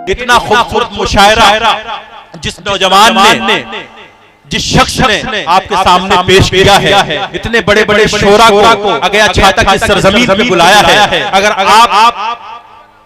इतना खूबसूरत मुशायरा जिस नौजवान ने, जिस शख्स ने आपके सामने पेश किया है, इतने बड़े बड़े शोरा को अगया छाता की सरजमीन पे बुलाया है, अगर आप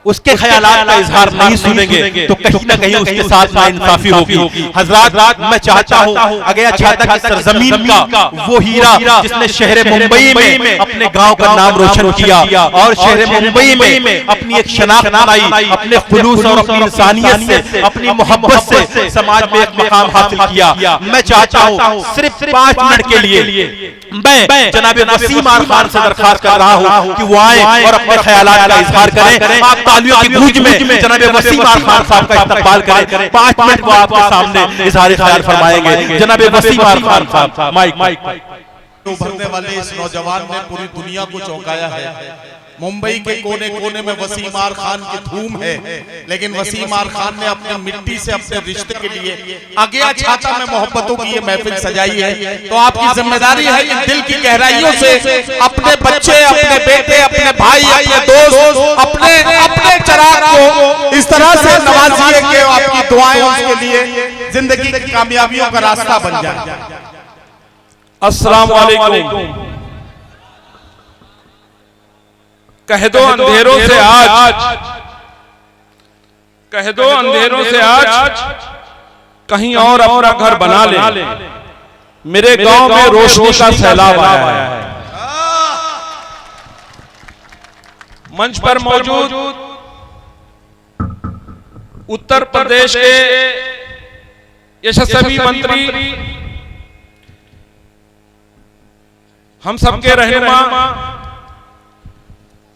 उसके ख्यालात का इजहार नहीं सुनेंगे तो कहीं ना कहीं उसके साथ नाइंसाफी होगी। हजरात, मैं चाहता हूँ अगया छाता की सरजमीन का वो हीरा जिसने शहर मुंबई में अपने गांव का नाम रोशन किया और शहर मुंबई में अपनी एक शनाख्त बनाई, अपने खुलूस और अपनी इंसानियत से, अपनी मोहब्बत से समाज में एक मकाम हासिल किया। मैं चाहता हूँ सिर्फ 5 मिनट के लिए मैं जनाब वसीम आर खान से दरखास्त कर रहा हूँ कि वो आए और अपने ख्यालात का इजहार करें। आप तालियों की गूंज में जनाब वसीम आर खान साहब का इस्तकबाल करें। 5 मिनट वो आपके सामने इजहार ख्याल फरमाएंगे। जनाब वसीम आर खान साहब, माइक। तो भरने वाले इस नौजवान ने पूरी दुनिया को चौंकाया है। मुंबई के कोने कोने में वसीम आर खान की धूम है, लेकिन वसीम आर खान ने अपने मिट्टी से अपने रिश्ते के लिए अगया छाता में मोहब्बतों की ये महफिल सजाई है। तो आपकी जिम्मेदारी है कि दिल की गहराइयों से अपने बच्चे, अपने बेटे, अपने भाई, अपने दोस्त, अपने चिराग को इस तरह से नवाजिए कि आपकी दुआएं उसके लिए जिंदगी की कामयाबियों का रास्ता बन जाए। अस्सलाम वालेकुम। कह दो अंधेरों से आज, कह दो अंधेरों से आज कहीं और अपना घर बना ले। मेरे गांव में रोशनी का सैलाब आया है। मंच पर मौजूद उत्तर प्रदेश के यशस्वी मंत्री, हम सबके रहनुमा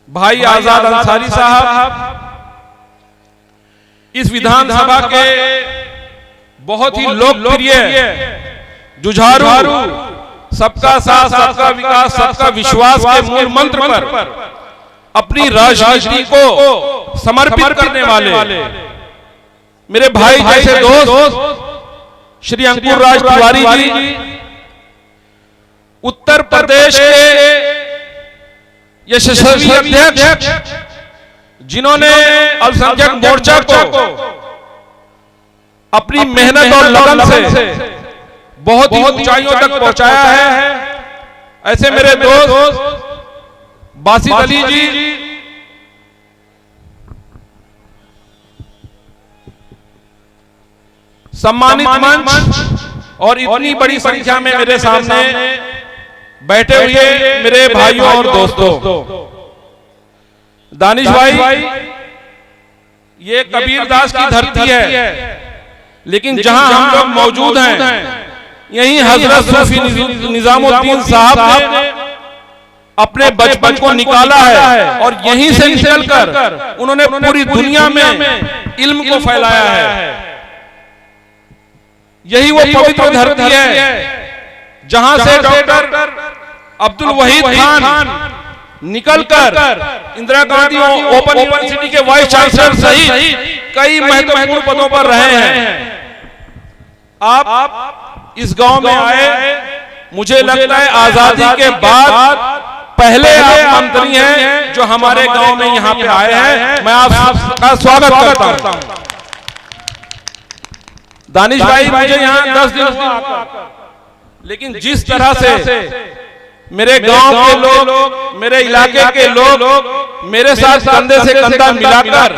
भाई आजाद अंसारी साहब, इस विधानसभा के बहुत ही लोकप्रिय, जुझारू, सबका साथ, सबका विकास, सबका विश्वास के मूल मंत्र पर अपनी राजनीति को समर्पित करने वाले मेरे भाई जैसे दोस्त श्री अंकुर राज तिवारी जी, उत्तर प्रदेश के यशस्वी अध्यक्ष, जिन्होंने अल्पसंख्यक मोर्चा को अपनी मेहनत और लगन से बहुत ही ऊंचाइयों तक पहुंचाया है, ऐसे मेरे दोस्त बासित अली जी, सम्मानित मंच और इतनी बड़ी संख्या में मेरे सामने बैठे हुए मेरे भाइयों और दोस्तों, दानिश भाई, ये कबीरदास की धरती है, लेकिन जहां हम लोग मौजूद हैं यहीं हजरत सूफी निजामुद्दीन साहब ने अपने बचपन को निकाला है और यहीं से निकलकर उन्होंने पूरी दुनिया में इल्म को फैलाया है। यही वो पवित्र धरती है जहां से डॉक्टर अब्दुल वहीद खान निकलकर इंदिरा गांधी ओपन यूनिवर्सिटी के वाइस चांसलर सहित कई महत्वपूर्ण पदों पर रहे हैं। आप इस गांव में आए, मुझे लगता है आजादी के बाद पहले आप मंत्री हैं जो हमारे गांव में यहां पे आए हैं। मैं आपका स्वागत करता हूं। दानिश भाई, मुझे यहां 10 दिन हुआ, लेकिन जिस तरह से मेरे गांव के लोग, मेरे इलाके के लोग मेरे साथ कंधे से कंधा मिलाकर,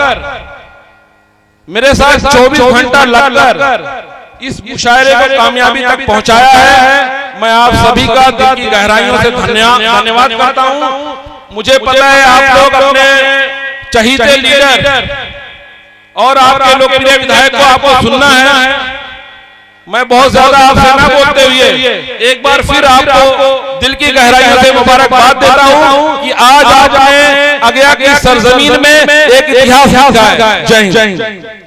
मेरे साथ 24 घंटा लगकर इस मुशायरे को कामयाबी तक पहुंचाया है, मैं आप सभी का दिल की गहराइयों से धन्यवाद करता हूं। मुझे पता है आप लोग अपने चहीते लीडर और आपके लोकप्रिय विधायक को आपको सुनना है। मैं बहुत ज्यादा आपसे ना बोलते हुए एक बार फिर आपको दिल की गहराइयों से मुबारकबाद देता हूं कि आज आपने अगया की सरजमीन में एक इतिहास लिखा है। जय हिंद।